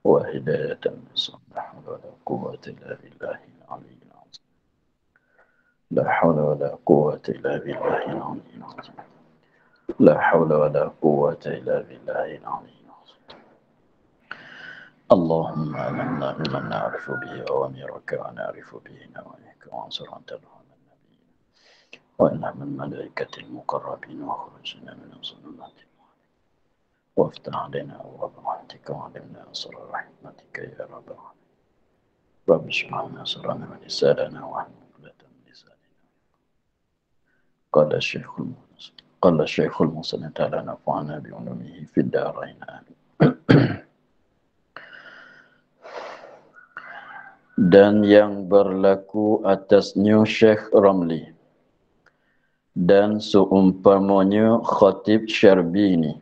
وهداية نصوح. لا حول ولا قوة إلا بالله العلي العظيم. لا حول ولا قوة إلا بالله العلي العظيم. لا حول ولا قوة إلا بالله العلي العظيم. اللهم علمنا مما نعرف به أوامرك ونعرف به نواهيك وانصرنا تلهم النبيين وإنا من الملائكة المقربين وخرجنا من الظلمات وافتح علينا أبواب رحمتك وعلمنا أسرار رحمتك يا رب العالمين. رب اشرح لنا صدرنا ولساننا واحلل عقدة من لساننا. قال الشيخ المصنع تعالى نفعنا بعلومه في الدارين آمين. Dan yang berlaku atasnya Syekh Ramli dan seumpamanya Khatib Syarbini,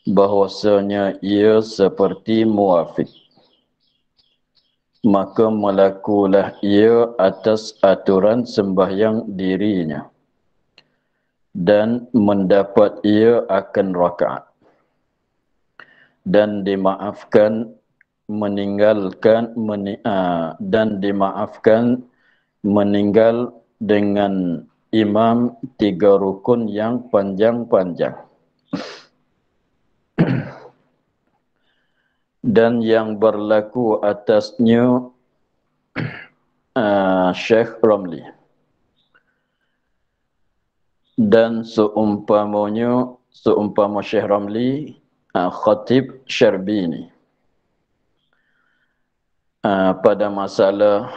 bahwasanya ia seperti muwafiq, maka melakulah ia atas aturan sembahyang dirinya dan mendapat ia akan rakaat dan dimaafkan meninggal dengan imam 3 rukun yang panjang-panjang. Dan yang berlaku atasnya Syekh Ramli dan seumpama Syekh Ramli Khatib Syarbini pada masalah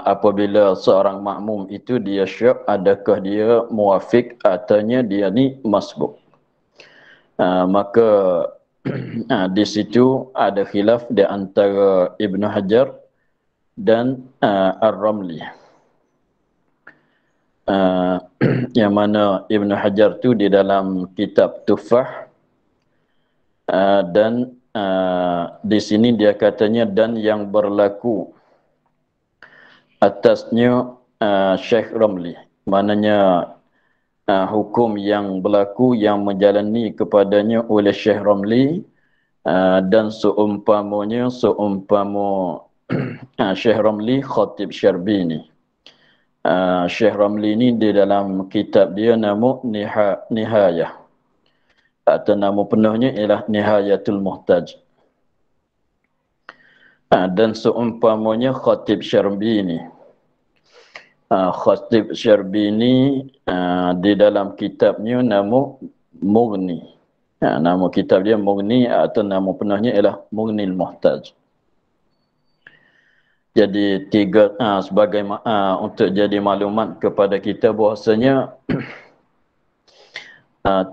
apabila seorang makmum itu dia syak, adakah dia muwafiq ataunya dia ni masbuk. Maka di situ ada khilaf di antara Ibn Hajar dan Ar-Ramli. Yang mana Ibn Hajar tu di dalam kitab Tuffah dan di sini dia katanya dan yang berlaku atasnya Syekh Ramli, maknanya hukum yang berlaku yang menjalani kepadanya oleh Syekh Ramli dan seumpama Syekh Ramli Khatib Syarbini. Syekh Ramli ini di dalam kitab dia nama Nihayah atau nama penuhnya ialah Nihayatul Muhtaj. Dan seumpamanya Khatib Syarbini. Khatib Syarbini di dalam kitabnya nama Mughni. Nama kitab dia Mughni atau nama penuhnya ialah Mughnil Muhtaj. Jadi sebagai untuk jadi maklumat kepada kita bahwasanya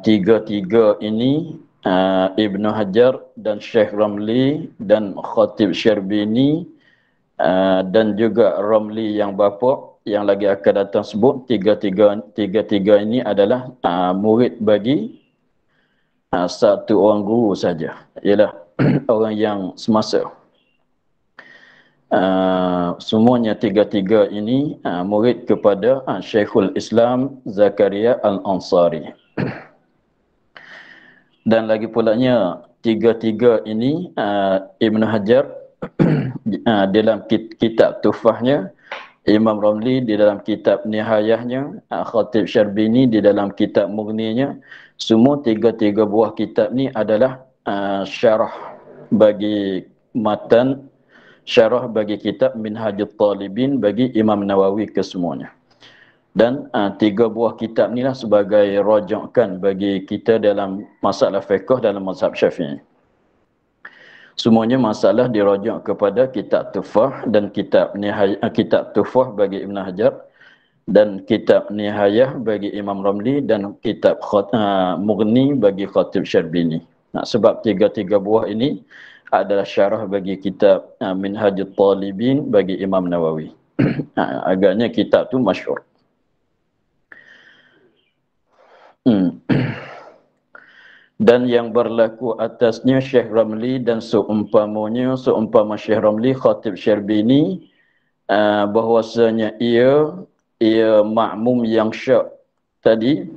tiga-tiga ini Ibn Hajar dan Syekh Ramli dan Khatib Syarbini dan juga Ramli yang bapa yang lagi akan datang sebut, tiga-tiga ini adalah murid bagi satu orang guru saja, ialah orang yang semasa. Semuanya tiga-tiga ini murid kepada Syekhul Islam Zakaria Al-Ansari. Dan lagi pulanya tiga-tiga ini Ibn Hajar dalam kitab Tuffahnya, Imam Ramli di dalam kitab Nihayahnya, Khatib Syarbini di dalam kitab Mughninya, semua tiga-tiga buah kitab ni adalah syarah bagi matan, syarah bagi kitab Minhajut Talibin bagi Imam Nawawi kesemuanya. Dan tiga buah kitab ni lah sebagai rujukan bagi kita dalam masalah fiqh dalam mazhab Syafi'i. Semuanya masalah dirujuk kepada kitab Tuffah dan kitab kitab Tuffah bagi Ibn Hajar dan kitab Nihayah bagi Imam Ramli dan kitab Mughni bagi Khatib Syarbini. Sebab tiga-tiga buah ini adalah syarah bagi kitab Minhajut Talibin bagi Imam Nawawi. Agaknya kitab tu masyhur. Dan yang berlaku atasnya Syekh Ramli dan seumpama Syekh Ramli Khatib Syarbini bahwasanya ia makmum yang syak tadi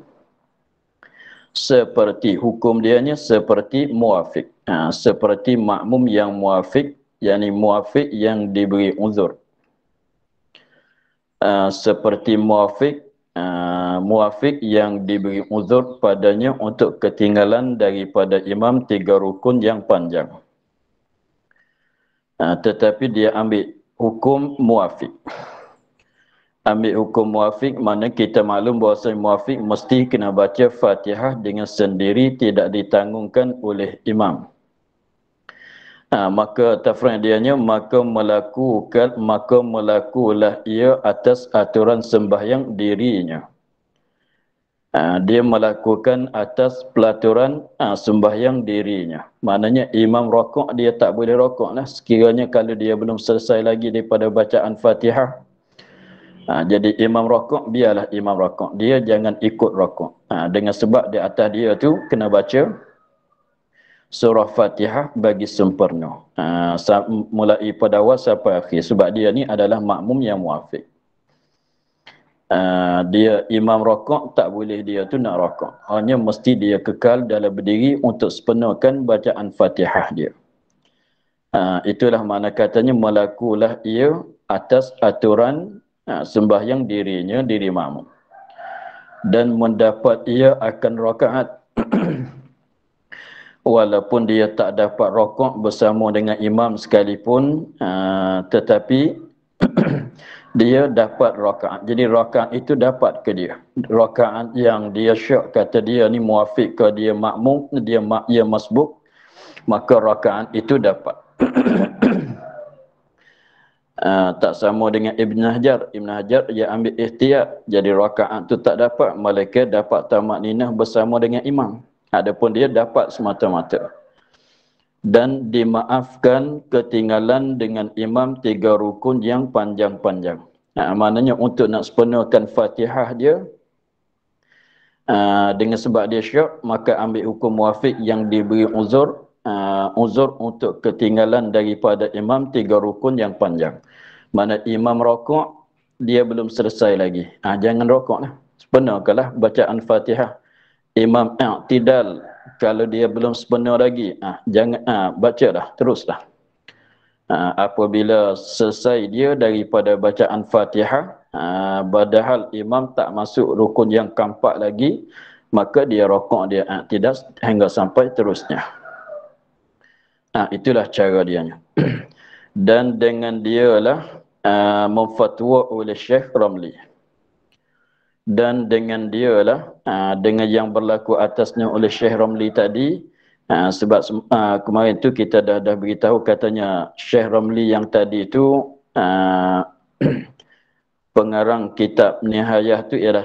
seperti hukum dianya seperti muwafiq. seperti makmum yang muafiq, yakni muafiq yang diberi uzur. Seperti muafiq yang diberi uzur padanya untuk ketinggalan daripada imam 3 rukun yang panjang. Tetapi dia ambil hukum muafiq. Ambil hukum muafiq, mana kita maklum bahawa muafiq mesti kena baca Fatihah dengan sendiri, tidak ditanggungkan oleh imam. Maka tafriq dianya maka melakulah ia atas aturan sembahyang dirinya. Dia melakukan atas pelaturan sembahyang dirinya. Maknanya imam rokok dia tak boleh rokok lah sekiranya kalau dia belum selesai lagi daripada bacaan Fatihah. Jadi imam rokok, biarlah imam rokok, dia jangan ikut rokok. Dengan sebab di atas dia tu kena baca surah Fatihah bagi sempurna. Mulai pada awal sampai akhir. Sebab dia ni adalah makmum yang muafiq. Dia imam rokok, tak boleh dia tu nak rokok. Hanya mesti dia kekal dalam berdiri untuk sepenuhkan bacaan Fatihah dia. Itulah makna katanya melakulah ia atas aturan sembahyang dirinya, diri makmum. Dan mendapat ia akan rakaat walaupun dia tak dapat rokok bersama dengan imam sekalipun, tetapi dia dapat rakaat. Jadi rakaat itu dapat ke dia. Rakaat yang dia syak kata dia ni muafiq ke dia makmum, dia masbuk, maka rakaat itu dapat. Tak sama dengan Ibn Hajar. Ibn Hajar dia ambil ihtiyat. Jadi rakaat tu tak dapat, malaikat dapat tamak ninah bersama dengan imam. Adapun dia dapat semata-mata. Dan dimaafkan ketinggalan dengan imam 3 rukun yang panjang-panjang. Maknanya untuk nak sepenuhkan Fatihah dia, dengan sebab dia syak, maka ambil hukum muafiq yang diberi uzur, uzur untuk ketinggalan daripada imam 3 rukun yang panjang. Mana imam rokok, dia belum selesai lagi. Jangan rokok lah. Sepenuhkanlah bacaan Fatihah. Imam i'tidal, kalau dia belum sepenuh lagi, jangan bacalah, teruslah. Apabila selesai dia daripada bacaan Fatihah, padahal imam tak masuk rukun yang keempat lagi, maka dia rokok, dia i'tidal hingga sampai terusnya. Itulah cara dia. Dan dengan dialah memfatwa oleh Syekh Ramli. Dan dengan dialah dengan yang berlaku atasnya oleh Syekh Ramli tadi, sebab kemarin tu kita dah beritahu katanya Syekh Ramli yang tadi tu pengarang kitab Nihayah tu ialah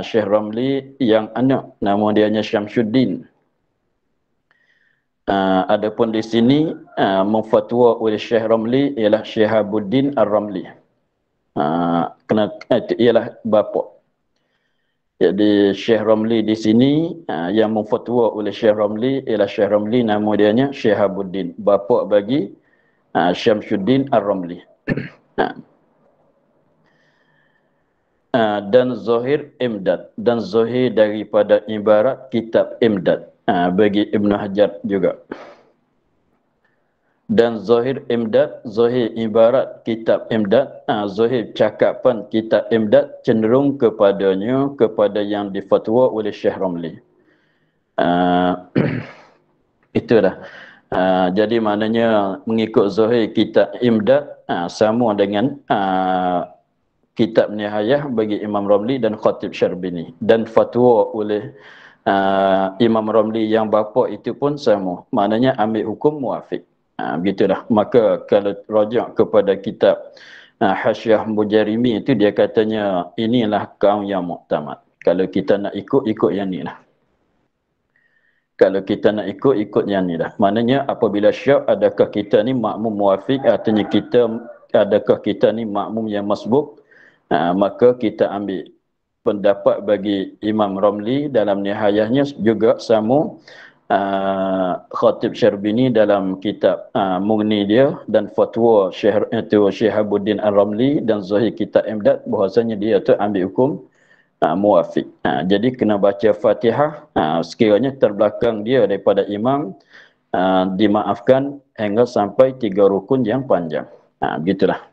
Syekh Ramli yang anak, nama dia Syamsuddin. Adapun di sini memfatwa oleh Syekh Ramli ialah Syihabuddin Ar-Ramli. Itu ialah bapa. Jadi Syekh Ramli di sini yang memfatwa oleh Syekh Ramli ialah Syekh Ramli, nama dia Syihabuddin, bapa bagi Syamsuddin Ar-Ramli. Dan Zahir Imdad, dan Zahir daripada ibarat kitab Imdad bagi Ibn Hajar juga. Dan Zahir Imdad, Zahir ibarat kitab Imdad, Zahir cakapan kitab Imdad cenderung kepadanya, kepada yang difatwa oleh Syekh Ramli. Itulah. Jadi maknanya mengikut Zahir kitab Imdad sama dengan kitab Nihayah bagi Imam Ramli dan Khatib Syarbini. Dan fatwa oleh Imam Ramli yang bapa itu pun sama. Maknanya ambil hukum muafiq. Begitulah. Maka kalau rajak kepada kitab Hasyiah Mujarimi itu, dia katanya inilah kaum yang muktamad. Kalau kita nak ikut yang ni lah. Kalau kita nak ikut yang ni lah. Maknanya apabila syak, adakah kita ni makmum muafiq, artinya adakah kita ni makmum yang masbuk, maka kita ambil pendapat bagi Imam Ramli dalam Nihayahnya, juga sama Khatib Syarbini dalam kitab Mughni dia, dan fatwa Syihabuddin Ar-Ramli dan Zahir kitab Imdad, bahasanya dia tu ambil hukum muafiq. Jadi kena baca Fatihah sekiranya terbelakang dia daripada imam dimaafkan hingga sampai 3 rukun yang panjang. Begitulah.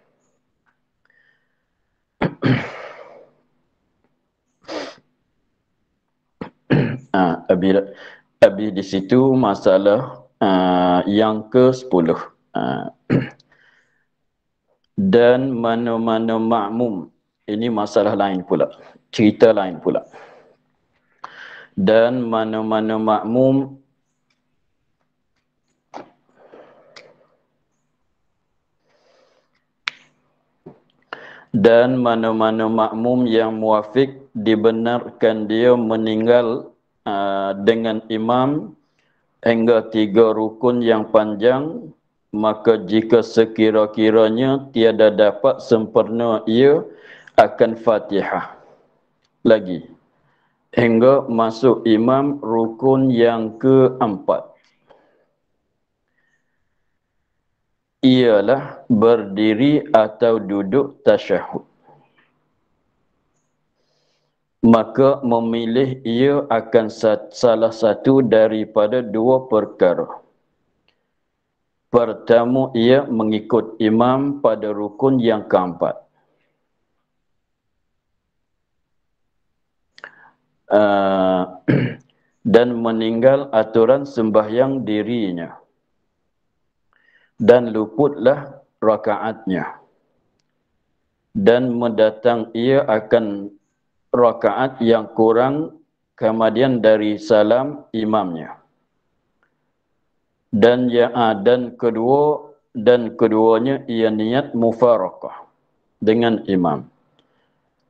Habis di situ masalah yang ke-10. Dan mana-mana makmum, ini masalah lain pula, cerita lain pula. Dan mana-mana makmum yang muafik dibenarkan dia meninggal dengan imam hingga 3 rukun yang panjang, maka jika sekira-kiranya tiada dapat sempurna ia akan Fatihah lagi hingga masuk imam rukun yang keempat, ialah berdiri atau duduk tasyahud. Maka memilih ia akan salah satu daripada 2 perkara. Pertama, ia mengikut imam pada rukun yang keempat. Dan meninggal aturan sembahyang dirinya. Dan luputlah rakaatnya. Dan mendatang ia akan rakaat yang kurang kemudian dari salam imamnya. Dan keduanya ia niat mufaraqah dengan imam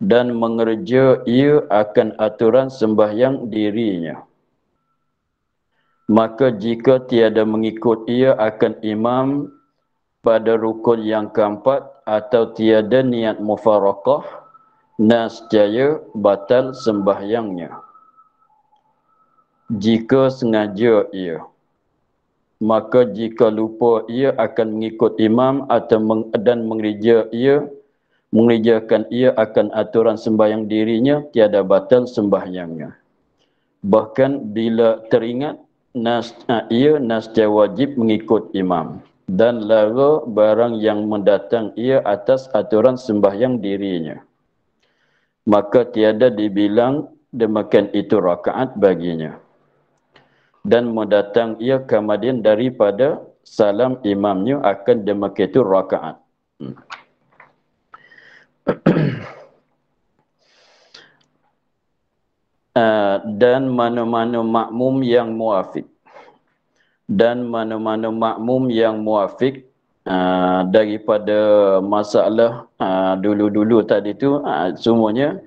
dan mengerja ia akan aturan sembahyang dirinya. Maka jika tiada mengikut ia akan imam pada rukun yang keempat atau tiada niat mufaraqah, nescaya batal sembahyangnya. Jika sengaja ia, maka jika lupa ia akan mengikut imam atau mengerjakan ia akan aturan sembahyang dirinya, tiada batal sembahyangnya. Bahkan bila teringat ia nescaya wajib mengikut imam dan lara barang yang mendatang ia atas aturan sembahyang dirinya, maka tiada dibilang demikian itu rakaat baginya. Dan mendatang ia kemudian daripada salam imamnya akan demikian itu rakaat. Dan mana-mana makmum yang muafik. Dan mana-mana makmum yang muafik daripada masalah dulu-dulu tadi tu, semuanya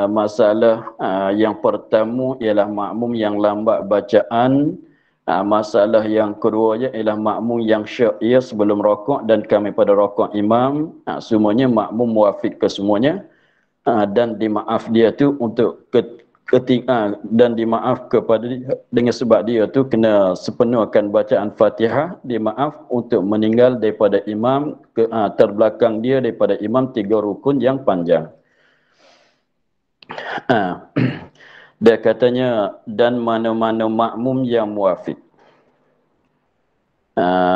masalah yang pertama ialah makmum yang lambat bacaan, masalah yang kedua ialah makmum yang syak ia sebelum rakaat dan kami pada rakaat imam, semuanya makmum muafik ke semuanya, dan dimaaf dia tu untuk dan dimaaf kepada dia dengan sebab dia tu kena sepenuhkan bacaan Fatihah, dimaaf untuk meninggal daripada imam terbelakang dia daripada imam 3 rukun yang panjang. Dia katanya dan mana-mana makmum yang muafik.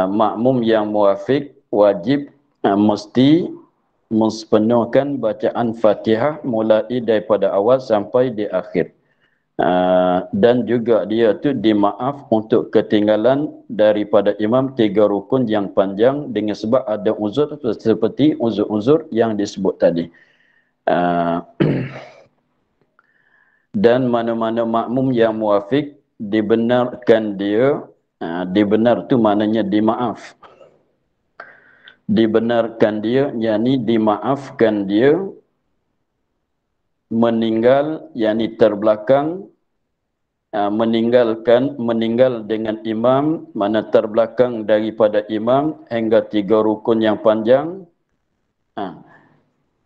Makmum yang muafik wajib mesti mempenuhkan bacaan Fatihah mulai daripada awal sampai di akhir. Dan juga dia tu dimaaf untuk ketinggalan daripada imam 3 rukun yang panjang dengan sebab ada uzur seperti uzur-uzur yang disebut tadi. Dan mana-mana makmum yang muafik dibenarkan dia, dibenar tu maknanya dimaaf. Dibenarkan dia, yakni dimaafkan dia meninggal, yakni terbelakang, meninggal dengan imam, mana terbelakang daripada imam hingga 3 rukun yang panjang.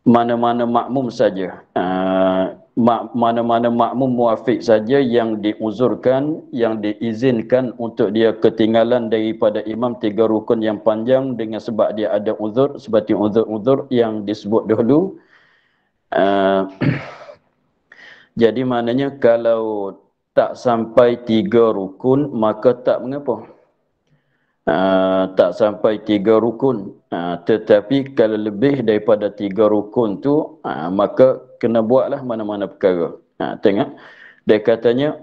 Mana-mana makmum saja, mana-mana makmum muafik saja yang diuzurkan, yang diizinkan untuk dia ketinggalan daripada imam 3 rukun yang panjang dengan sebab dia ada uzur seperti uzur-uzur yang disebut dahulu. Jadi maknanya kalau tak sampai 3 rukun maka tak mengapa. tak sampai 3 rukun. Tetapi kalau lebih daripada 3 rukun tu, maka kena buatlah mana-mana perkara. Tengok, dia katanya,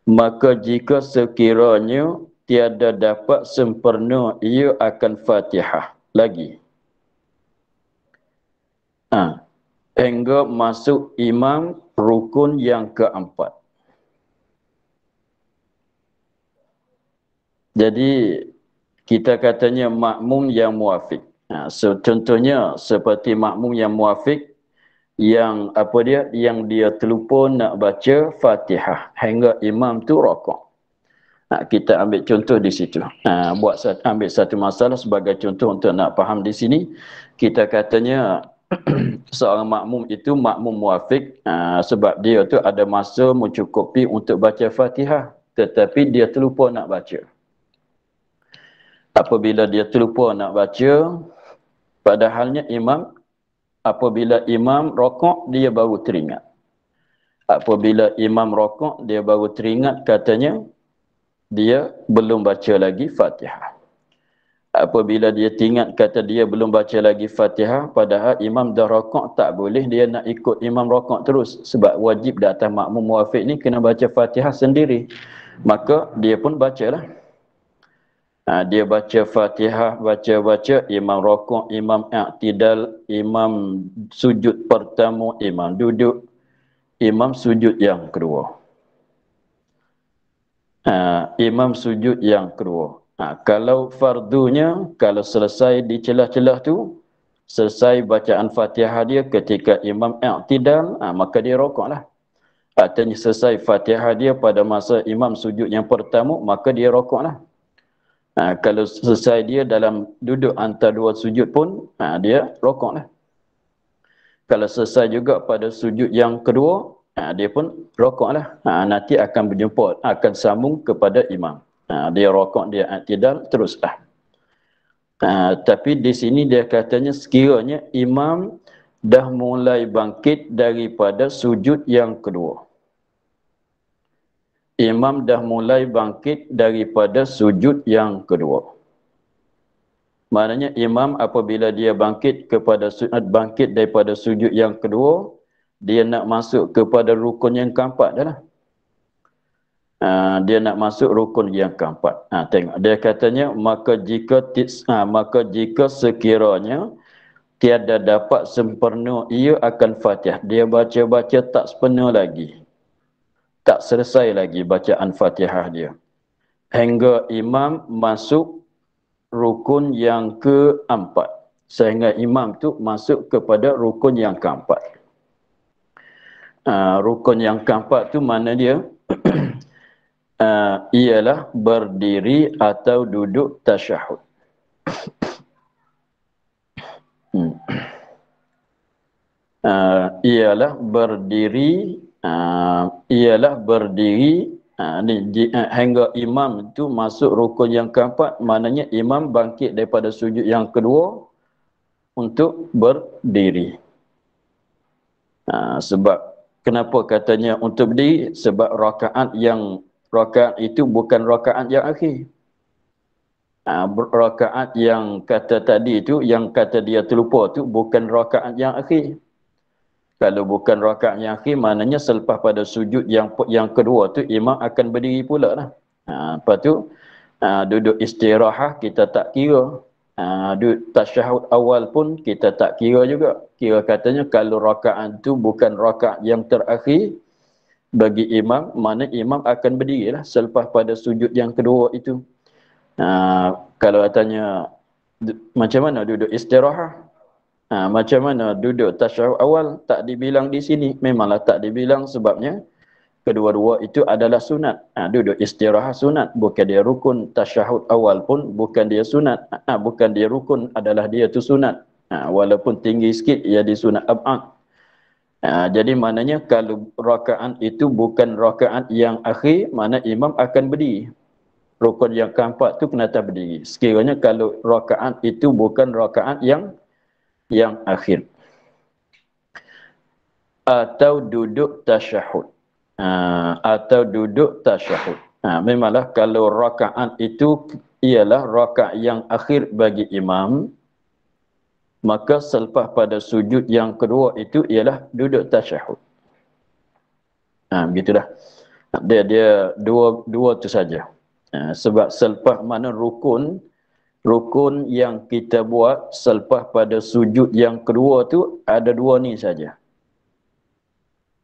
maka jika sekiranya tiada dapat sempurna, ia akan Fatihah lagi. Hingga masuk imam rukun yang keempat. Jadi kita katanya makmum yang muafiq. Contohnya seperti makmum yang muafiq yang yang dia terlupa nak baca Fatihah hingga imam tu rakaat. Kita ambil contoh di situ. Ambil satu masalah sebagai contoh untuk nak faham di sini. Kita katanya seorang makmum itu makmum muafiq sebab dia tu ada masa mencukupi untuk baca Fatihah, tetapi dia terlupa nak baca. Apabila dia terlupa nak baca, padahalnya apabila imam rakaat dia baru teringat. Apabila imam rakaat dia baru teringat, katanya dia belum baca lagi Fatihah. Apabila dia teringat kata dia belum baca lagi Fatihah, padahal imam dah rakaat, tak boleh dia nak ikut imam rakaat terus, sebab wajib di atas makmum muafiq ni kena baca Fatihah sendiri. Maka dia pun bacalah. Dia baca Fatihah, baca-baca, imam rakaat, imam i'tidal, imam sujud pertama, imam duduk, imam sujud yang kedua. Imam sujud yang kedua. Kalau fardunya, kalau selesai di celah-celah tu, selesai bacaan Fatihah dia ketika imam i'tidal, maka dia rakaatlah. Artinya selesai Fatihah dia pada masa imam sujud yang pertama, maka dia rakaatlah. Kalau selesai dia dalam duduk antara dua sujud pun, dia rakaatlah. Kalau selesai juga pada sujud yang kedua, dia pun rakaatlah. Nanti akan berjumpa, akan sambung kepada imam. Dia rakaat, dia i'tidal, teruslah. Tapi di sini dia katanya sekiranya imam dah mulai bangkit daripada sujud yang kedua. Imam dah mulai bangkit daripada sujud yang kedua. Maknanya imam apabila dia bangkit daripada sujud yang kedua, dia nak masuk kepada rukun yang keempat dah lah. Dia nak masuk rukun yang keempat. Tengok dia katanya maka jika sekiranya tiada dapat sempurna, ia akan Fatihah. Dia baca-baca tak sempurna lagi, tak selesai lagi bacaan Fatihah dia, hingga imam masuk rukun yang keempat. Sehingga imam tu masuk kepada rukun yang keempat. Rukun yang keempat tu mana dia? Ialah berdiri atau duduk tasyahud. Ialah berdiri, hingga imam itu masuk rukun yang keempat, maknanya imam bangkit daripada sujud yang kedua untuk berdiri. Sebab kenapa katanya untuk berdiri? Sebab rakaat itu bukan rakaat yang akhir. Rakaat yang kata tadi itu, yang kata dia terlupa tu, bukan rakaat yang akhir. Kalau bukan rakaat yang akhir, maknanya selepas pada sujud yang kedua tu, imam akan berdiri pula lah. Lepas tu, duduk istirahat kita tak kira. Duduk tasyahud awal pun kita tak kira juga. Kira katanya kalau rakaat tu bukan rakaat yang terakhir bagi imam, mana imam akan berdiri lah selepas pada sujud yang kedua itu. Kalau tanya macam mana duduk istirahat, macam mana duduk tasyahud awal, tak dibilang di sini. Memanglah tak dibilang sebabnya kedua-dua itu adalah sunat. Duduk istirahat sunat, bukan dia rukun. Tasyahud awal pun bukan dia sunat, bukan dia rukun, adalah dia tu sunat. Walaupun tinggi sikit, ia disunat ab'ad. Jadi maknanya kalau rakaat itu bukan rakaat yang akhir, mana imam akan berdiri. Rukun yang keempat tu kena berdiri. Sekiranya kalau rakaat itu bukan rakaat yang akhir. Atau duduk tasyahud. Memanglah kalau rakaat itu ialah rakaat yang akhir bagi imam, maka selepas pada sujud yang kedua itu ialah duduk tasyahud. Begitulah. Dia dua tu saja. Sebab selepas mana rukun yang kita buat selepas pada sujud yang kedua tu ada dua ni saja.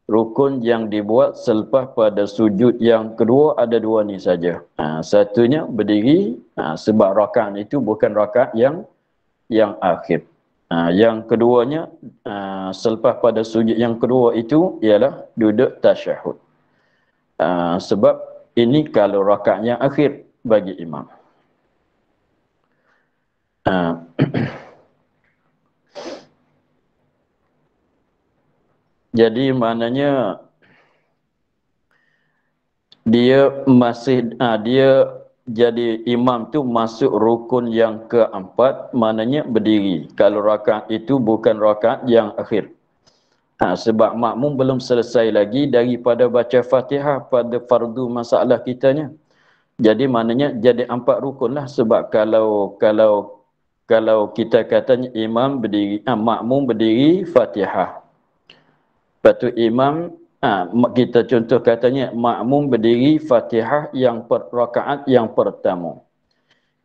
Rukun yang dibuat selepas pada sujud yang kedua ada dua ni saja. Satunya berdiri, sebab rakaat itu bukan rakaat yang akhir. Yang keduanya, selepas pada sujud yang kedua itu ialah duduk tasyahud. Sebab ini kalau rakaat yang akhir bagi imam. Jadi maknanya dia jadi imam tu masuk rukun yang keempat, maknanya berdiri. Kalau rakaat itu bukan rakaat yang akhir. Sebab makmum belum selesai lagi daripada baca Fatihah pada fardu masalah kitanya. Jadi maknanya jadi 4 rukun lah. Sebab kalau kita katanya imam berdiri, makmum berdiri Fatihah. Lepas tu imam, kita contoh katanya makmum berdiri Fatihah yang rakaat yang pertama.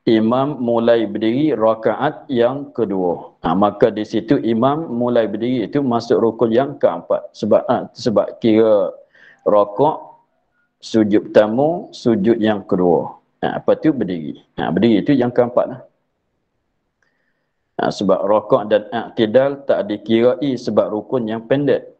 Imam mulai berdiri rakaat yang kedua. Maka di situ imam mulai berdiri itu masuk rukun yang keempat. Sebab kira rakaat, sujud pertama, sujud yang kedua. Lepas tu berdiri. Berdiri itu yang keempat lah. Sebab rakaat dan i'tidal tak dikirai sebab rukun yang pendek.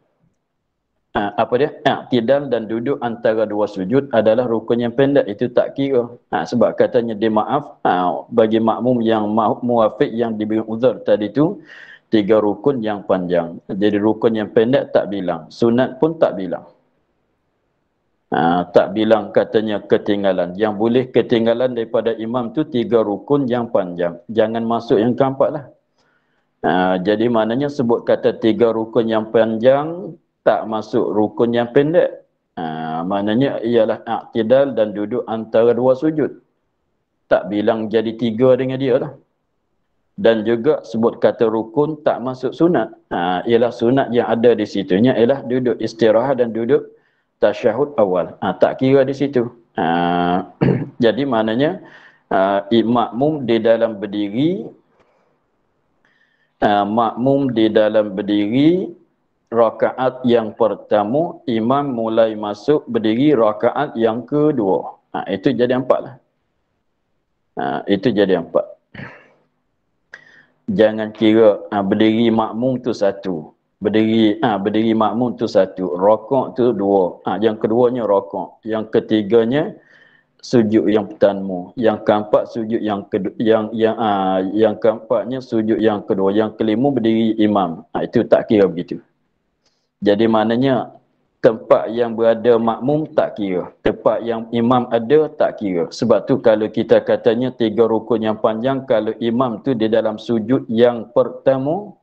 I'tidal dan duduk antara dua sujud adalah rukun yang pendek, itu tak kira. Sebab katanya dia maaf, bagi makmum yang muafiq yang diberi uzur tadi tu 3 rukun yang panjang. Jadi rukun yang pendek tak bilang, sunat pun tak bilang. Tak bilang katanya ketinggalan. Yang boleh ketinggalan daripada imam tu 3 rukun yang panjang. Jangan masuk yang keempat lah. Jadi maknanya sebut kata 3 rukun yang panjang, tak masuk rukun yang pendek. Maknanya ialah i'tidal dan duduk antara dua sujud. Tak bilang jadi 3 dengan dia lah. Dan juga sebut kata rukun tak masuk sunat. Ialah sunat yang ada di situnya ialah duduk istirahat dan duduk tasyahud awal. Tak kira di situ. Jadi maknanya makmum di dalam berdiri rakaat yang pertama, imam mulai masuk berdiri rakaat yang kedua. Itu jadi 4 lah. Itu jadi 4. Jangan kira berdiri makmum tu 1. Berdiri makmum tu 1. Rakaat tu 2. Yang keduanya rakaat. Yang ketiganya sujud yang pertama. Yang keempat sujud yang kedua. Yang keempatnya sujud yang kedua. Yang kelima berdiri imam. Itu tak kira begitu. Jadi maknanya tempat yang berada makmum tak kira. Tempat yang imam ada tak kira. Sebab tu kalau kita katanya 3 rukun yang panjang, kalau imam tu di dalam sujud yang pertama,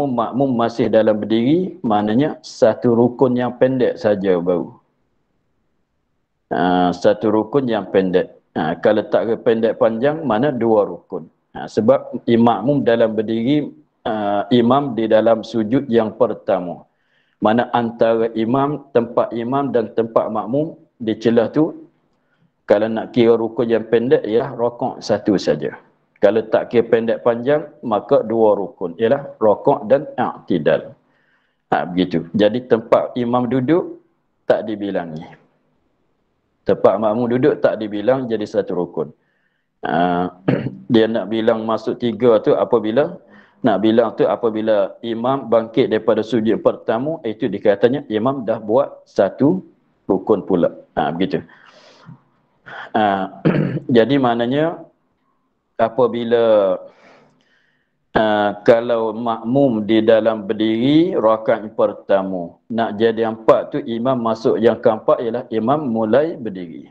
makmum masih dalam berdiri, maknanya 1 rukun yang pendek saja baru. 1 rukun yang pendek. Kalau tak pendek panjang, mana 2 rukun. Sebab makmum dalam berdiri, imam di dalam sujud yang pertama. Mana antara tempat imam dan tempat makmum di celah tu, kalau nak kira rukun yang pendek ialah rakaat 1 saja. Kalau tak kira pendek panjang, maka 2 rukun ialah rakaat dan i'tidal. Begitu. Jadi tempat imam duduk tak dibilangi. Tempat makmum duduk tak dibilang jadi 1 rukun. Dia nak bilang masuk 3 tu apabila imam bangkit daripada sujud pertama, itu dikatanya imam dah buat 1 rukun pula. Begitu. Jadi maknanya apabila kalau makmum di dalam berdiri rakaat pertama, nak jadi 4 tu imam masuk yang keempat ialah imam mulai berdiri.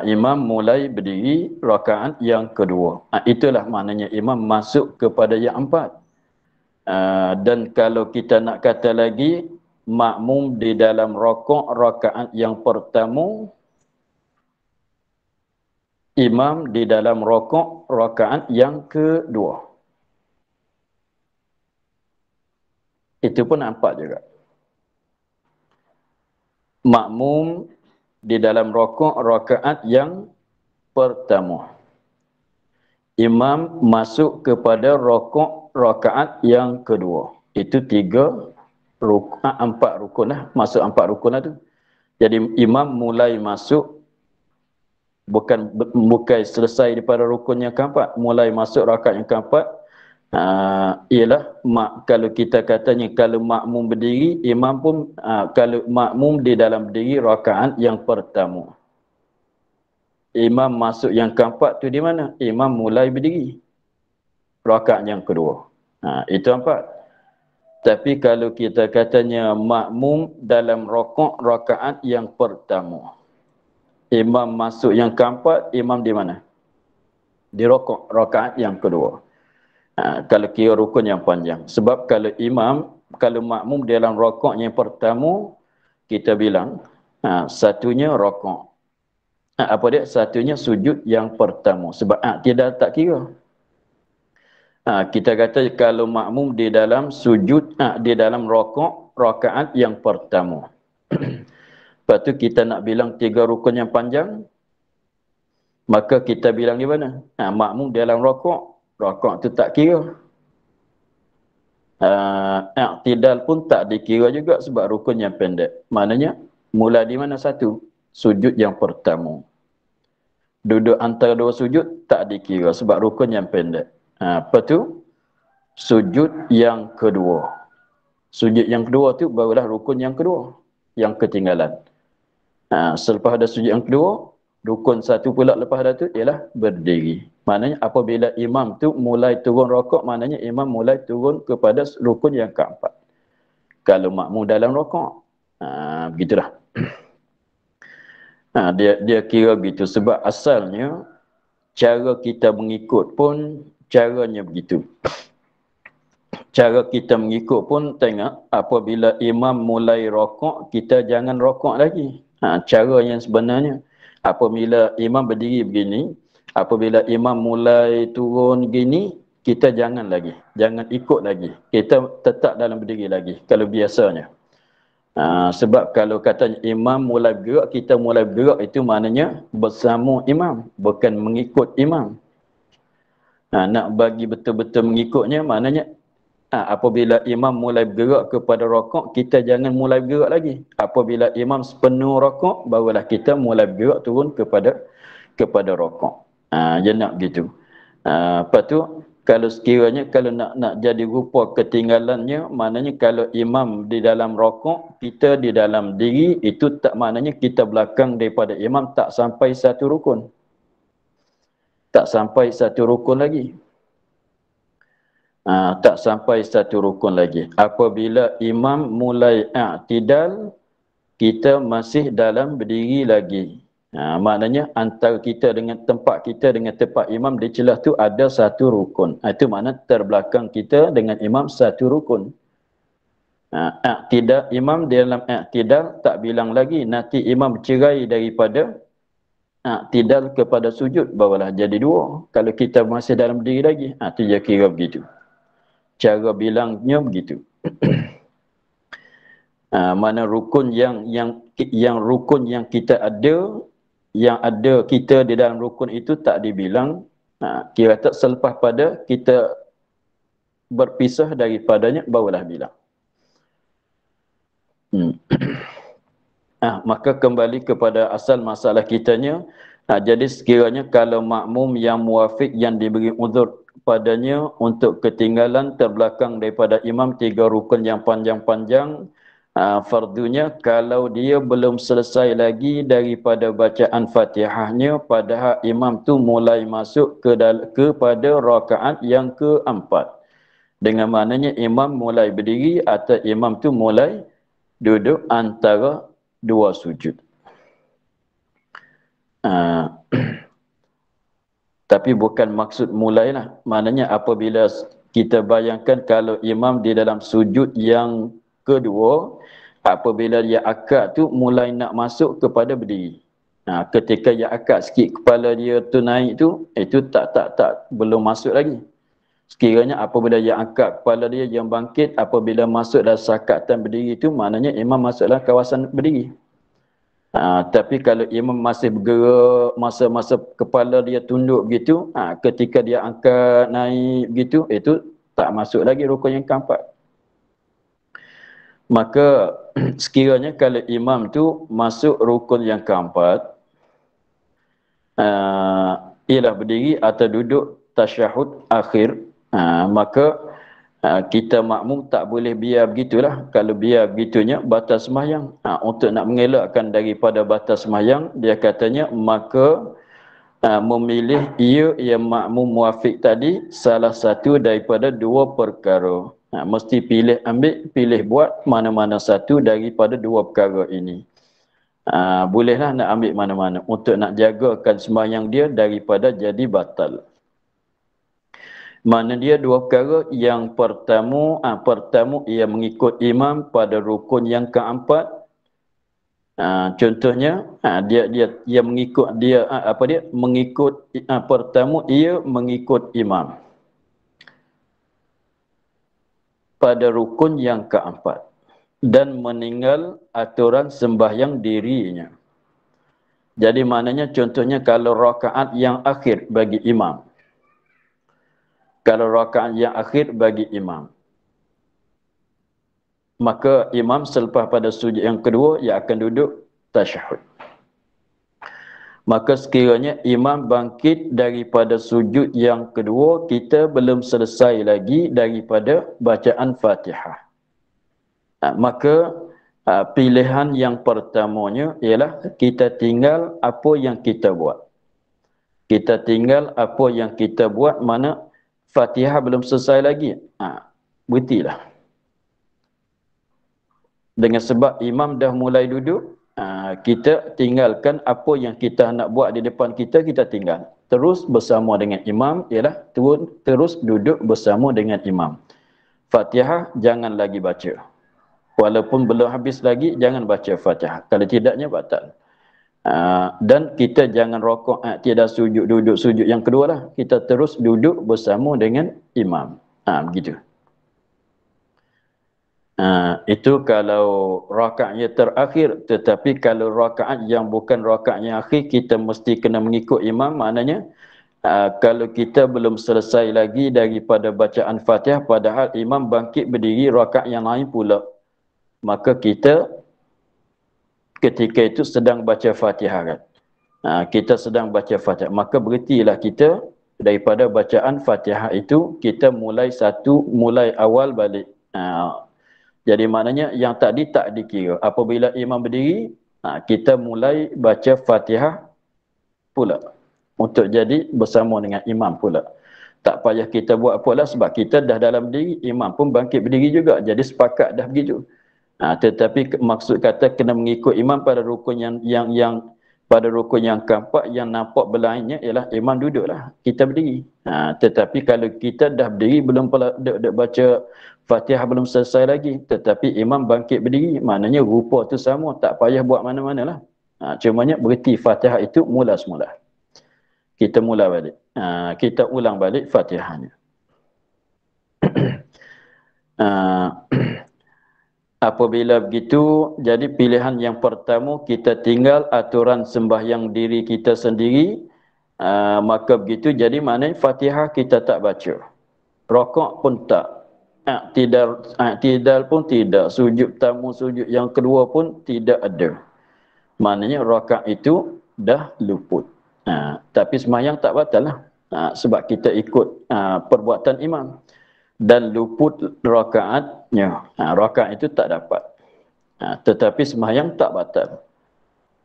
Imam mulai berdiri rakaat yang kedua. Itulah maknanya imam masuk kepada yang 4. Dan kalau kita nak kata lagi, makmum di dalam rakaat yang pertama, imam di dalam rakaat yang kedua. Itu pun nampak juga. Makmum di dalam rakaat yang pertama. Imam masuk kepada rakaat yang kedua. Itu empat rukun lah. Masuk empat rukun lah tu. Jadi imam mulai masuk, bukan selesai daripada rukun yang keempat, mulai masuk rakaat yang keempat. Ialah kalau kita katanya kalau makmum berdiri, imam pun kalau makmum di dalam berdiri rakaat yang pertama. Imam masuk yang keempat tu di mana? Imam mulai berdiri rakaat yang kedua. Itu empat. Tapi kalau kita katanya makmum dalam rakaat yang pertama, imam masuk yang keempat, imam di mana? Di rakaat yang kedua. Kalau kira rukun yang panjang. Sebab kalau makmum dalam rakaat yang pertama, kita bilang satunya rakaat. Satunya sujud yang pertama. Sebab tidak tak kira. Kita kata kalau makmum di dalam sujud, di dalam rakaat yang pertama. Lepas tu kita nak bilang 3 rukun yang panjang, maka kita bilang di mana? Makmum dalam rakaat tu tak kira. I'tidal pun tak dikira juga sebab rukun yang pendek. Maknanya mula di mana satu? Sujud yang pertama. Duduk antara dua sujud tak dikira sebab rukun yang pendek. Lepas tu sujud yang kedua. Sujud yang kedua tu barulah rukun yang kedua, yang ketinggalan. Selepas ada sujud yang kedua, rukun satu pula lepas dah tu ialah berdiri. Maknanya apabila imam tu mulai turun rakaat, maknanya imam mulai turun kepada rukun yang keempat. Kalau makmum dalam rakaat, begitulah. Dia kira begitu sebab asalnya cara kita mengikut pun caranya begitu. Cara kita mengikut pun tengok apabila imam mulai rakaat, kita jangan rakaat lagi. Cara yang sebenarnya apabila imam berdiri begini, apabila imam mulai turun begini, kita jangan lagi, jangan ikut lagi. Kita tetap dalam berdiri lagi kalau biasanya. Sebab kalau katanya imam mulai bergerak, kita mulai bergerak, itu maknanya bersama imam, bukan mengikut imam. Nak bagi betul-betul mengikutnya, maknanya apabila imam mulai bergerak kepada rakaat, kita jangan mulai bergerak lagi. Apabila imam sepenuh rakaat, barulah kita mulai bergerak turun kepada rakaat. Dia nak gitu. Lepas tu kalau sekiranya kalau nak jadi rupa ketinggalannya, maknanya kalau imam di dalam rakaat, kita di dalam diri, itu tak maknanya kita belakang daripada imam tak sampai satu rukun. Tak sampai satu rukun lagi. Tak sampai satu rukun lagi. Apabila imam mulai i'tidal, kita masih dalam berdiri lagi. Maknanya antara kita dengan tempat kita dengan tempat imam di celah tu ada satu rukun. Itu makna terbelakang kita dengan imam satu rukun. I'tidal, imam dalam i'tidal tak bilang lagi, nanti imam cerai daripada i'tidal kepada sujud, barulah jadi dua. Kalau kita masih dalam berdiri lagi, itu dia kira begitu. Cara bilangnya begitu. Mana rukun yang rukun yang kita ada, yang ada kita di dalam rukun itu tak dibilang, kira tak selepas pada kita berpisah daripadanya, barulah bilang. Maka kembali kepada asal masalah kitanya. Jadi sekiranya kalau makmum yang muafiq, yang diberi uzur padanya untuk ketinggalan terbelakang daripada imam 3 rukun yang panjang-panjang, fardunya kalau dia belum selesai lagi daripada bacaan Fatihahnya, padahal imam tu mulai masuk kepada rakaat yang keempat. Dengan maknanya imam mulai berdiri atau imam tu mulai duduk antara dua sujud. Tapi bukan maksud mulailah. Maknanya apabila kita bayangkan kalau imam di dalam sujud yang kedua, apabila dia akad tu mulai nak masuk kepada berdiri. Ketika dia akad sikit kepala dia tu naik tu, itu tak belum masuk lagi. Sekiranya apabila dia angkat kepala dia yang bangkit, apabila masuk dalam sakatan berdiri itu, maknanya imam masuk dalam kawasan berdiri. Tapi kalau imam masih bergerak, masa-masa kepala dia tunduk begitu, ketika dia angkat naik begitu, itu tak masuk lagi rukun yang keempat. Maka sekiranya kalau imam tu masuk rukun yang keempat, ialah berdiri atau duduk tasyahud akhir, maka kita makmum tak boleh biar begitulah. Kalau biar begitunya batal sembahyang. Untuk nak mengelakkan daripada batal sembahyang, dia katanya maka memilih ia yang makmum muafiq tadi salah satu daripada dua perkara. Mesti pilih buat mana-mana satu daripada dua perkara ini. Bolehlah nak ambil mana-mana untuk nak jagakan sembahyang dia daripada jadi batal. Mana dia dua perkara. Yang pertama ia mengikut imam pada rukun yang keempat. Contohnya dia mengikut pertama ia mengikut imam pada rukun yang keempat dan meninggal aturan sembahyang dirinya. Jadi maknanya contohnya kalau rakaat yang akhir bagi imam. Kalau rakaat yang akhir bagi imam, maka imam selepas pada sujud yang kedua, ia akan duduk tasyahud. Maka sekiranya imam bangkit daripada sujud yang kedua, kita belum selesai lagi daripada bacaan Fatihah. Maka pilihan yang pertamanya ialah kita tinggal apa yang kita buat. Kita tinggal apa yang kita buat, mana Fatihah belum selesai lagi. Berhentilah. Dengan sebab imam dah mulai duduk, kita tinggalkan apa yang kita nak buat di depan kita, kita tinggal. Terus bersama dengan imam, ialah terus duduk bersama dengan imam. Fatihah jangan lagi baca. Walaupun belum habis lagi, jangan baca Fatihah. Kalau tidaknya batal. Dan kita jangan rokok, tidak duduk sujud yang kedua lah. Kita terus duduk bersama dengan imam. Begitu. Itu kalau rakaatnya terakhir. Tetapi kalau rakaat yang bukan rakaat yang akhir, kita mesti kena mengikut imam. Maknanya kalau kita belum selesai lagi daripada bacaan Fatihah, padahal imam bangkit berdiri rakaat yang lain pula, maka kita ketika itu sedang baca Fatihah kan. Kita sedang baca Fatihah, maka berhentilah kita daripada bacaan Fatihah itu, kita mulai awal balik. Jadi maknanya yang tadi tak dikira. Apabila imam berdiri, kita mulai baca Fatihah pula untuk jadi bersama dengan imam pula. Tak payah kita buat apalah sebab kita dah dalam berdiri, imam pun bangkit berdiri juga. Jadi sepakat dah begitu. Tetapi maksud kata kena mengikut imam pada rukun yang pada rukun yang keempat, yang nampak berlainnya ialah imam duduklah, kita berdiri. Tetapi kalau kita dah berdiri, belum baca Fatihah belum selesai lagi, tetapi imam bangkit berdiri, maknanya rupa tu sama, tak payah buat mana-mana lah. Cumanya berhenti Fatihah itu mula semula. Kita mula balik. Kita ulang balik Fatihahnya. Apabila begitu, jadi pilihan yang pertama kita tinggal aturan sembahyang diri kita sendiri. Maka begitu, jadi maknanya Fatihah kita tak baca. Rokok pun tak. I'tidal pun tidak. Sujud tamu, sujud yang kedua pun tidak ada. Maknanya rakaat itu dah luput. Tapi sembahyang tak batal lah. Sebab kita ikut perbuatan imam. Dan luput rakaatnya. Rakaat itu tak dapat. Tetapi sembahyang tak batal.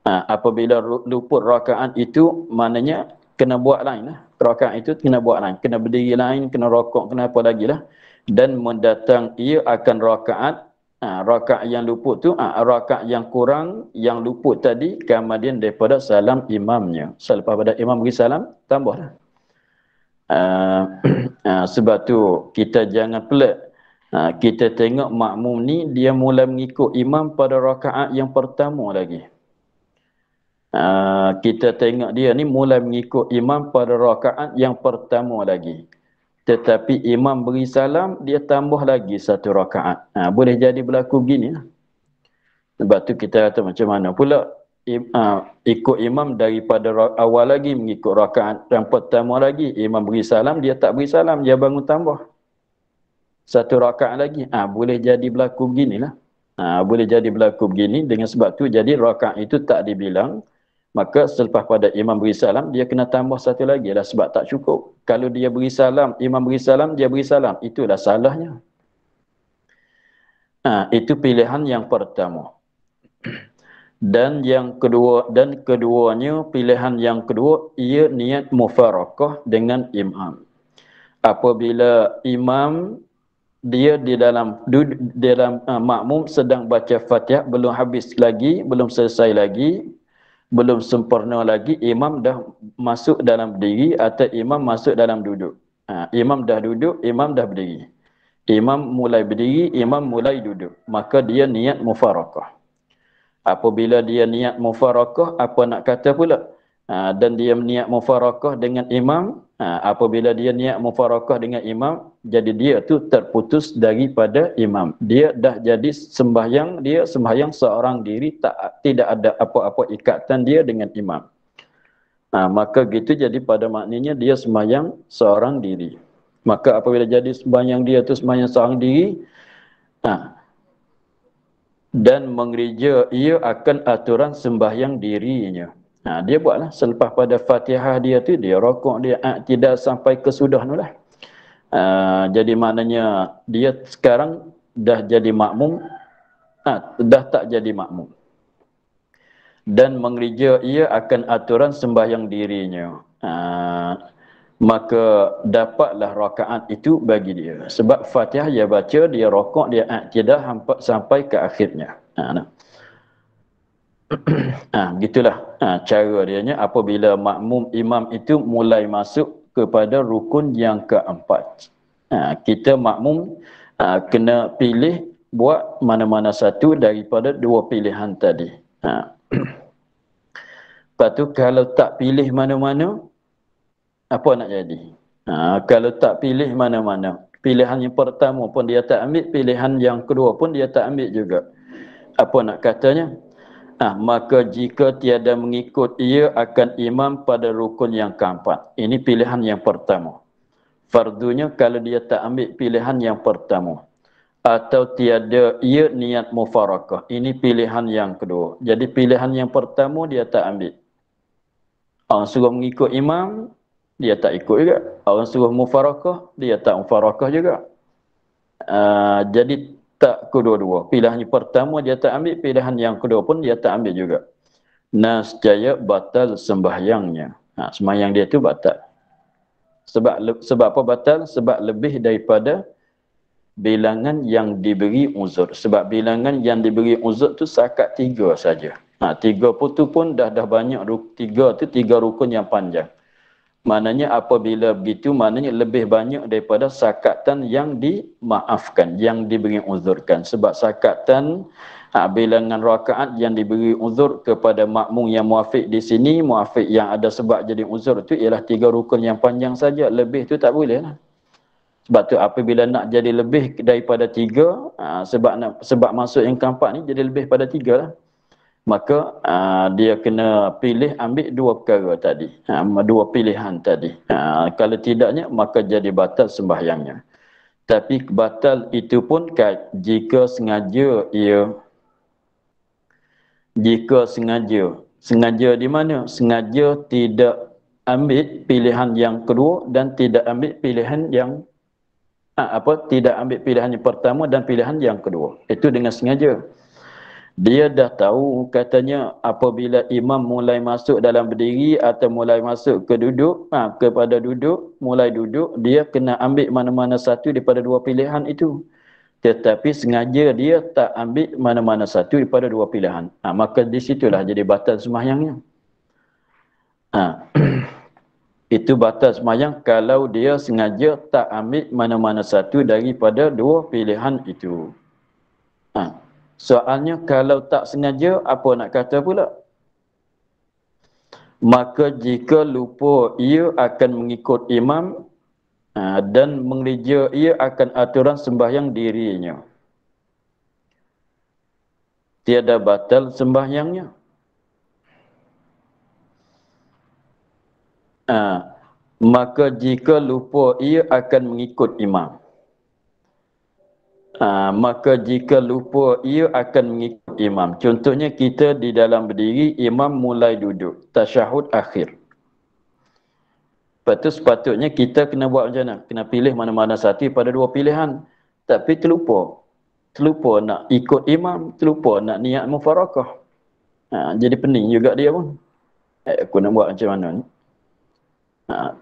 Apabila luput rakaat itu, maknanya kena buat lain lah. Rakaat itu kena buat lain. Kena berdiri lain, kena rokok, kena apa lagi lah. Dan mendatang ia akan rakaat. Rakaat yang luput tu, rakaat yang kurang, yang luput tadi, kemudian daripada salam imamnya. Selepas pada imam beri salam, tambahlah. Sebab tu kita jangan pelik Kita tengok makmum ni dia mula mengikut imam pada rakaat yang pertama lagi. Kita tengok dia ni mula mengikut imam pada rakaat yang pertama lagi. Tetapi imam beri salam, dia tambah lagi satu rakaat. Boleh jadi berlaku begini. Sebab tu kita kata macam mana pula ikut imam daripada awal lagi mengikut rakaat yang pertama lagi. Imam beri salam, dia tak beri salam, dia bangun tambah satu rakaat lagi. Boleh jadi berlaku beginilah. Boleh jadi berlaku begini dengan sebab tu jadi rakaat itu tak dibilang. Maka selepas pada imam beri salam, dia kena tambah satu lagi lah sebab tak cukup. Kalau dia beri salam, imam beri salam, dia beri salam. Itulah salahnya. Itu pilihan yang pertama. Dan yang kedua, dan keduanya, pilihan yang kedua, ia niat mufarakah dengan imam. Apabila imam dia di dalam makmum sedang baca Fatihah, belum habis lagi, belum selesai lagi, belum sempurna lagi, imam dah masuk dalam berdiri atau imam masuk dalam duduk. Imam dah duduk, imam dah berdiri. Imam mulai berdiri, imam mulai duduk. Maka dia niat mufarakah. Apabila dia niat mufarakah, apa nak kata pula? Dan dia niat mufarakah dengan imam. Apabila dia niat mufarakah dengan imam, jadi dia tu terputus daripada imam. Dia dah jadi sembahyang, dia sembahyang seorang diri, tidak ada apa-apa ikatan dia dengan imam. Maka gitu jadi pada maknanya dia sembahyang seorang diri. Maka apabila jadi sembahyang dia tu sembahyang seorang diri, dan mengereja ia akan aturan sembahyang dirinya. Dia buatlah selepas pada Fatihah dia tu, dia rokok, dia tidak sampai ke sudah tu lah. Jadi maknanya dia sekarang dah jadi makmum, dah tak jadi makmum. Dan mengereja ia akan aturan sembahyang dirinya. Maka dapatlah rakaat itu bagi dia. Sebab Fatihah dia baca, dia rokok, dia tidak sampai ke akhirnya. Gitulah cara dianya apabila makmum imam itu mulai masuk kepada rukun yang keempat. Kita makmum kena pilih buat mana-mana satu daripada dua pilihan tadi. Lepas tu kalau tak pilih mana-mana, apa nak jadi? Kalau tak pilih mana-mana, pilihan yang pertama pun dia tak ambil, pilihan yang kedua pun dia tak ambil juga. Apa nak katanya? Maka jika tiada mengikut ia akan imam pada rukun yang keempat. Ini pilihan yang pertama. Fardunya kalau dia tak ambil pilihan yang pertama. Atau tiada ia niat mufarakah. Ini pilihan yang kedua. Jadi pilihan yang pertama dia tak ambil. Orang suruh mengikut imam, dia tak ikut juga. Orang suruh mufarakah, dia tak mufarakah juga. Jadi tak kedua-dua. Pilihan yang pertama dia tak ambil, pilihan yang kedua pun dia tak ambil juga. Nascaya batal sembahyangnya. Sembahyang dia tu batal. Sebab apa batal? Sebab lebih daripada bilangan yang diberi uzur. Sebab bilangan yang diberi uzur tu sekat 3 saja. 3 pun dah banyak. 3 tu 3 rukun yang panjang. Maknanya apabila begitu, maknanya lebih banyak daripada sakatan yang dimaafkan, yang diberi uzurkan. Sebab sakatan bilangan rakaat yang diberi uzur kepada makmum yang muafiq di sini, muafiq yang ada sebab jadi uzur tu ialah 3 rukun yang panjang saja. Lebih tu tak boleh lah. Sebab tu apabila nak jadi lebih daripada 3, sebab masuk yang keempat ni jadi lebih pada 3 lah. Maka dia kena pilih ambil 2 perkara tadi. 2 pilihan tadi. Kalau tidaknya maka jadi batal sembahyangnya. Tapi batal itu pun jika sengaja sengaja di mana? Sengaja tidak ambil pilihan yang kedua dan tidak ambil pilihan yang tidak ambil pilihan yang pertama dan pilihan yang kedua. Itu dengan sengaja. Dia dah tahu katanya apabila imam mulai masuk dalam berdiri atau mulai masuk ke duduk, kepada duduk, mulai duduk, dia kena ambil mana-mana satu daripada 2 pilihan itu. Tetapi sengaja dia tak ambil mana-mana satu daripada 2 pilihan. Maka di situlah jadi batal sembahyangnya. Itu batal sembahyang kalau dia sengaja tak ambil mana-mana satu daripada dua pilihan itu. Ha. Soalnya kalau tak sengaja, apa nak kata pula? Maka jika lupa ia akan mengikut imam dan mengeja ia akan aturan sembahyang dirinya. Tiada batal sembahyangnya. Maka jika lupa ia akan mengikut imam. Maka jika lupa ia akan mengikut imam. Contohnya kita di dalam berdiri, imam mulai duduk. Tasyahud akhir. Lepas tu sepatutnya kita kena buat macam mana? Kena pilih mana-mana satu pada dua pilihan. Tapi terlupa. Terlupa nak ikut imam. Terlupa nak niat mufarakah. Jadi pening juga dia pun. Aku nak buat macam mana ni?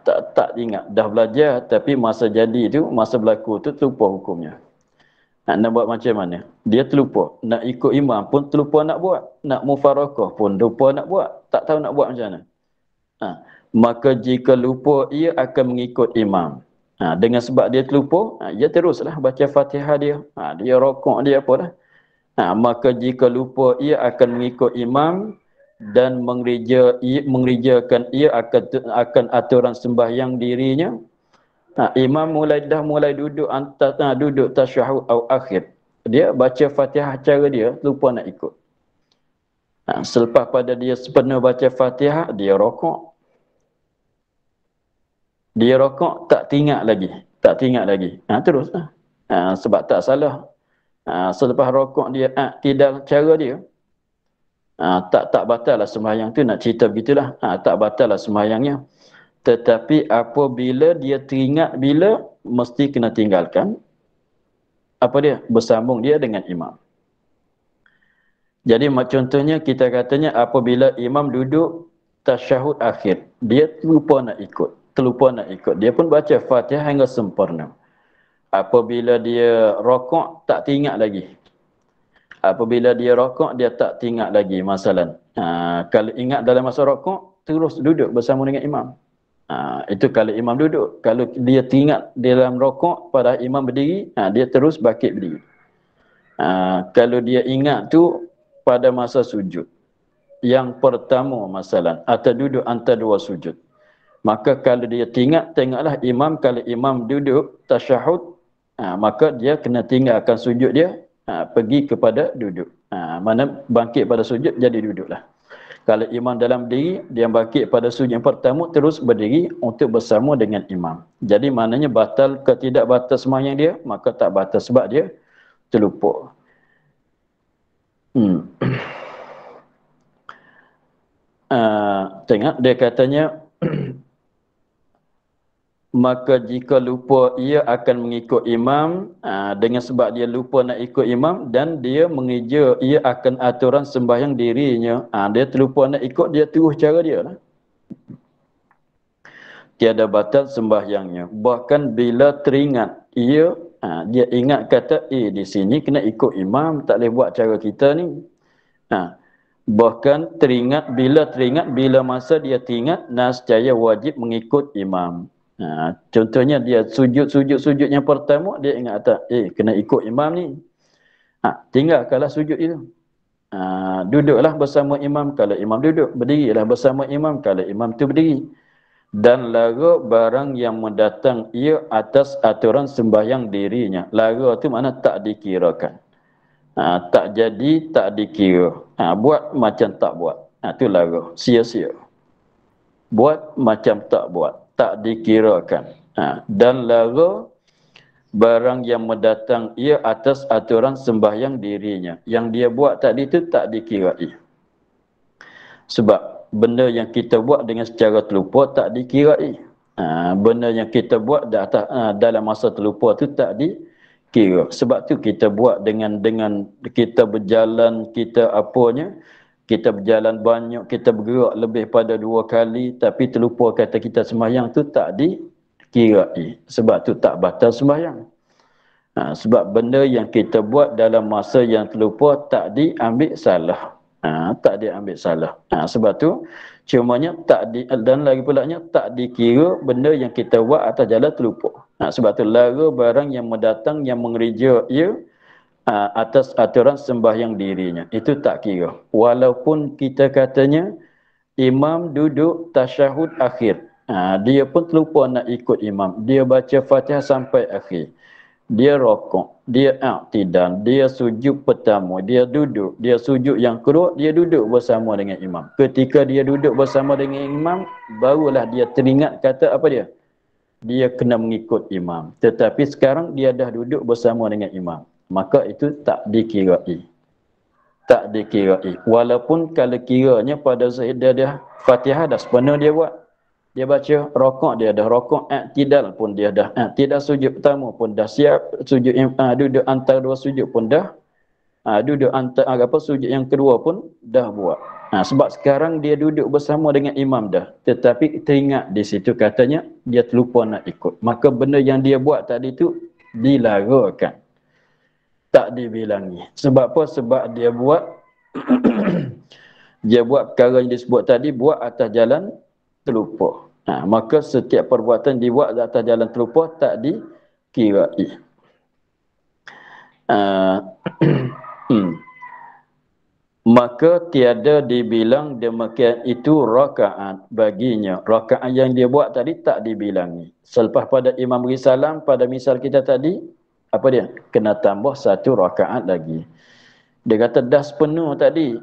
Tak ingat. Dah belajar tapi masa jadi tu, masa berlaku tu terlupa hukumnya. Nak buat macam mana? Dia terlupa. Nak ikut imam pun terlupa nak buat. Nak mufarakah pun lupa nak buat. Tak tahu nak buat macam mana. Maka jika lupa, ia akan mengikut imam. Dengan sebab dia terlupa, ia teruslah baca Fatihah dia. Dia rokok dia apa dah. Maka jika lupa, ia akan mengikut imam dan mengerjakan ia akan aturan sembahyang dirinya. Imam dah mulai duduk duduk tasyahud atau akhir. Dia baca Fatihah cara dia, lupa nak ikut. Selepas pada dia sepenuh baca Fatihah, dia rokok. Dia rokok tak tinggal lagi. Tak tinggal lagi. Terus. Sebab tak salah. Selepas rokok dia tidak cara dia. Tak batal lah sembahyang tu. Nak cerita begitulah. Tak batal lah sembahyangnya. Tetapi apabila dia teringat bila, mesti kena tinggalkan. Apa dia? Bersambung dia dengan imam. Jadi contohnya kita katanya apabila imam duduk tasyahud akhir. Dia lupa nak ikut. Terlupa nak ikut. Dia pun baca Fatihah hingga sempurna. Apabila dia rokok, tak teringat lagi. Apabila dia rokok, dia tak teringat lagi masalah. Kalau ingat dalam masa rokok, terus duduk bersama dengan imam. Itu kalau imam duduk. Kalau dia teringat dalam rokok pada imam berdiri, dia terus bangkit berdiri. Kalau dia ingat tu pada masa sujud. Yang pertama masalah. Atau duduk antara dua sujud. Maka kalau dia tengoklah imam, kalau imam duduk tasyahud, maka dia kena tinggalkan sujud dia, pergi kepada duduk. Mana bangkit pada sujud, jadi duduklah. Kalau imam dalam berdiri, dia bangkit pada sujud yang pertama, terus berdiri untuk bersama dengan imam. Jadi maknanya batal ke tidak batal sembahyang dia, maka tak batal sebab dia terlupa. Tengok, dia katanya, maka jika lupa ia akan mengikut imam dengan sebab dia lupa nak ikut imam dan dia mengeja ia akan aturan sembahyang dirinya. Dia terlupa nak ikut, dia terus cara dia lah. Tiada batal sembahyangnya. Bahkan bila teringat ia, dia ingat kata di sini kena ikut imam, tak boleh buat cara kita ni. Bahkan bila masa dia teringat nascaya wajib mengikut imam. Contohnya dia sujud yang pertama, dia ingat tak, kena ikut imam ni. Tinggalkanlah sujud itu. Duduklah bersama imam kalau imam duduk, berdirilah bersama imam kalau imam tu berdiri. Dan lara barang yang mendatang ia atas aturan sembahyang dirinya. Lara tu mana tak dikirakan. Tak jadi, tak dikira. Buat macam tak buat. Tu lara, sia-sia. Buat macam tak buat, tak dikirakan. Dan lara barang yang mendatang ia atas aturan sembahyang dirinya. Yang dia buat tadi tu tak dikirai. Sebab benda yang kita buat dengan secara terlupa tak dikirai. Benda yang kita buat dalam masa terlupa tu tak dikira. Sebab tu kita buat dengan kita berjalan, kita apanya, kita berjalan banyak, kita bergerak lebih pada 2 kali, tapi terlupa kata kita sembahyang tu tak dikirai. Sebab tu tak batal sembahyang. Sebab benda yang kita buat dalam masa yang terlupa tak diambil salah. Tak diambil salah. Sebab tu cumanya dan lagi pulanya tak dikira benda yang kita buat atas jalan terlupa. Sebab tu lara barang yang mendatang yang mengereja ia atas aturan sembahyang dirinya. Itu tak kira. Walaupun kita katanya imam duduk tasyahud akhir. Dia pun terlupa nak ikut imam. Dia baca Fatihah sampai akhir. Dia rokok, dia i'tidal, dia sujud pertama, dia duduk, dia sujud yang kedua, dia duduk bersama dengan imam. Ketika dia duduk bersama dengan imam, barulah dia teringat kata apa dia? Dia kena mengikut imam. Tetapi sekarang dia dah duduk bersama dengan imam. Maka itu tak dikirai. Tak dikirai. Walaupun kalau kiranya pada zahir dia Fatihah dah sepenuh dia buat. Dia baca rokok dia dah rokok, i'tidal pun dia dah, i'tidal sujud pertama pun dah siap, sujud duduk antara dua sujud pun dah, duduk antara sujud yang kedua pun dah buat. Sebab sekarang dia duduk bersama dengan imam dah, tetapi teringat di situ katanya dia terlupa nak ikut. Maka benda yang dia buat tadi tu dilarakan, tak dibilangi. Sebab apa? Sebab dia buat dia buat perkara yang disebut tadi buat atas jalan terlupa. Maka setiap perbuatan dibuat atas jalan terlupa tak dikirai. Maka tiada dibilang demikian itu rakaat baginya. Rakaat yang dia buat tadi tak dibilangi. Selepas pada imam beri salam, pada misal kita tadi, apa dia? Kena tambah satu rakaat lagi. Dia kata dah sepenuh tadi.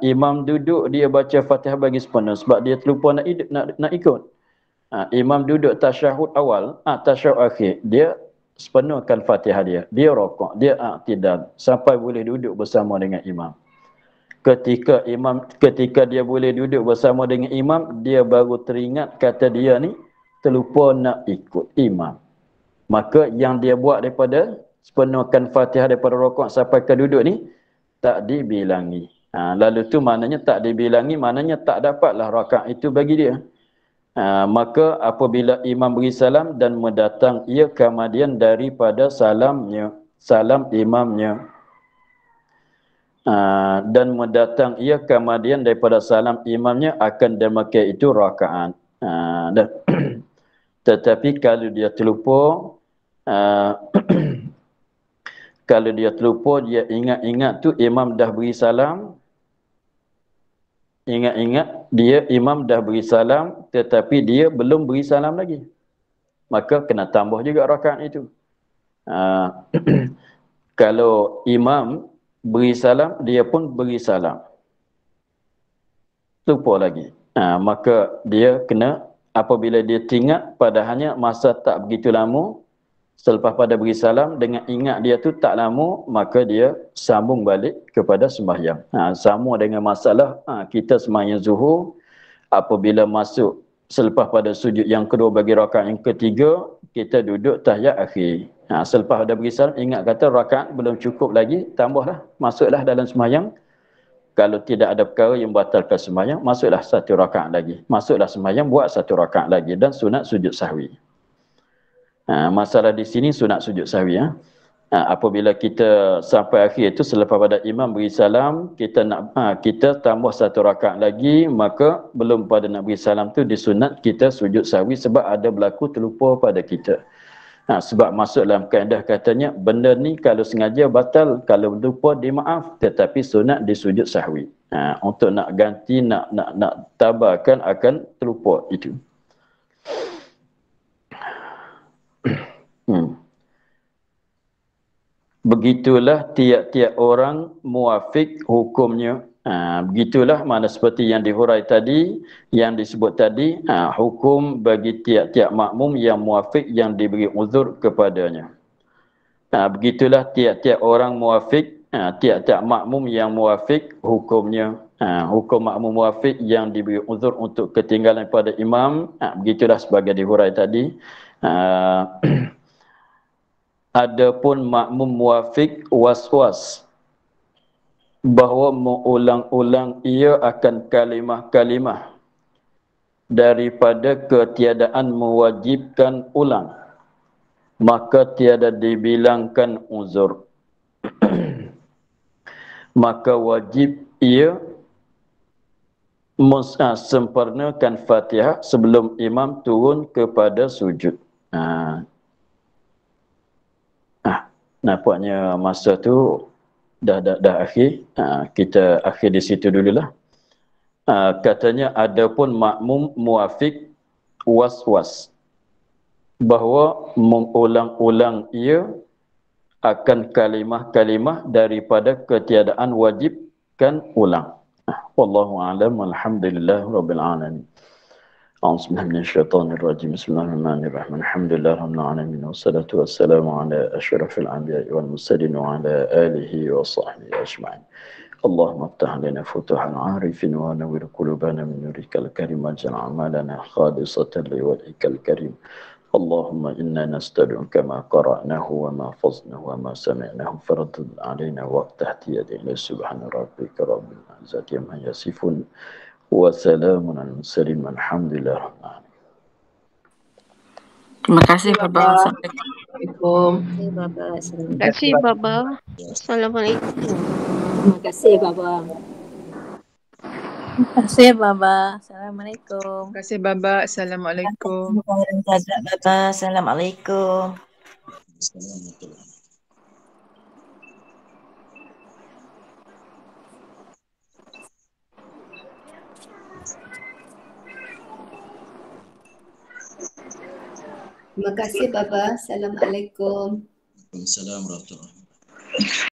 Imam duduk, dia baca Fatihah bagi sepenuh. Sebab dia terlupa nak ikut. Imam duduk tasyahud awal, tasyahud akhir, dia sepenuhkan Fatihah dia rokok, dia i'tidal sampai boleh duduk bersama dengan imam. Ketika dia boleh duduk bersama dengan imam, dia baru teringat kata dia ni terlupa nak ikut imam. Maka yang dia buat daripada sepenuhkan Fatihah daripada rokok sampai ke duduk ni tak dibilangi. Lalu tu maknanya tak dibilangi, maknanya tak dapatlah rakaat itu bagi dia. Maka apabila imam beri salam dan mendatang ia kemudian daripada salam imamnya, dan mendatang ia kemudian daripada salam imamnya, akan demikian itu rakaat. Tetapi kalau dia terlupa, kalau dia terlupa, dia ingat-ingat tu imam dah beri salam, ingat-ingat dia imam dah beri salam tetapi dia belum beri salam lagi, maka kena tambah juga rakaat itu. Kalau imam beri salam, dia pun beri salam, lupa lagi, maka dia kena, apabila dia teringat padahalnya masa tak begitu lama selepas pada beri salam, dengan ingat dia tu tak lama, maka dia sambung balik kepada sembahyang. Sama dengan masalah kita sembahyang zuhur, apabila masuk selepas pada sujud yang kedua bagi rakaat yang ketiga, kita duduk tahiyat akhir. Selepas ada beri salam, ingat kata rakaat belum cukup lagi, tambahlah, masuklah dalam sembahyang. Kalau tidak ada perkara yang batalkan sembahyang, masuklah satu rakaat lagi. Masuklah sembahyang, buat satu rakaat lagi, dan sunat sujud sahwi. Masalah di sini sunat sujud sahwi. Apabila kita sampai akhir itu, selepas pada imam beri salam, kita tambah satu rakaat lagi, maka belum pada nak beri salam tu disunat kita sujud sahwi, sebab ada berlaku terlupa pada kita. Sebab masuk dalam kaedah katanya benda ni kalau sengaja batal, kalau lupa dimaaf, tetapi sunat disujud sahwi. Untuk nak ganti, nak tabarkan akan terlupa itu. Begitulah tiap-tiap orang muafik hukumnya. Begitulah mana seperti yang dihurai tadi, yang disebut tadi, hukum bagi tiap-tiap makmum yang muafik yang diberi uzur kepadanya. Begitulah tiap-tiap orang muafik, tiap-tiap makmum yang muafik hukumnya. Hukum makmum muafik yang diberi uzur untuk ketinggalan pada imam, begitulah sebagai dihurai tadi. Adapun makmum muafik was-was bahawa mengulang-ulang ia akan kalimah-kalimah daripada ketiadaan mewajibkan ulang, maka tiada dibilangkan uzur. Maka wajib ia sempurnakan Fatihah sebelum imam turun kepada sujud. Nampaknya masa tu dah akhir. Kita akhir di situ dululah. Katanya adapun makmum muafiq was-was bahawa mengulang-ulang ia akan kalimah-kalimah daripada ketiadaan wajibkan ulang. Wallahu a'lam, alhamdulillah rabbil alamin. A'udzu billahi minasyaitonir rajim. Bismillahirrahmanirrahim. Alhamdulillah rabbil alamin wassalatu wassalamu ala asyrafil anbiya'i wal mursalin wa ala alihi wa sahbihi ajma'in. اللهم افتح لنا فتوح العارفين ونور قلوبنا من نورك الكريم واجعل أعمالنا خالصة لوجهك الكريم. اللهم إنا نستدعوك ما قرأناه وما حفظناه وما سمعناه فرد علينا وافتح يدينا. سبحان ربك رب العزة عما يصفون وسلام على المرسلين والحمد لله رب العالمين. Terima kasih Baba. Assalamualaikum. Terima kasih Baba. Assalamualaikum. Terima kasih Baba. Terima kasih Baba. Assalamualaikum. Terima kasih Baba. Assalamualaikum. Baba. Assalamualaikum. Terima kasih Baba. Assalamualaikum. Waalaikumsalam warahmatullahi wabarakatuh.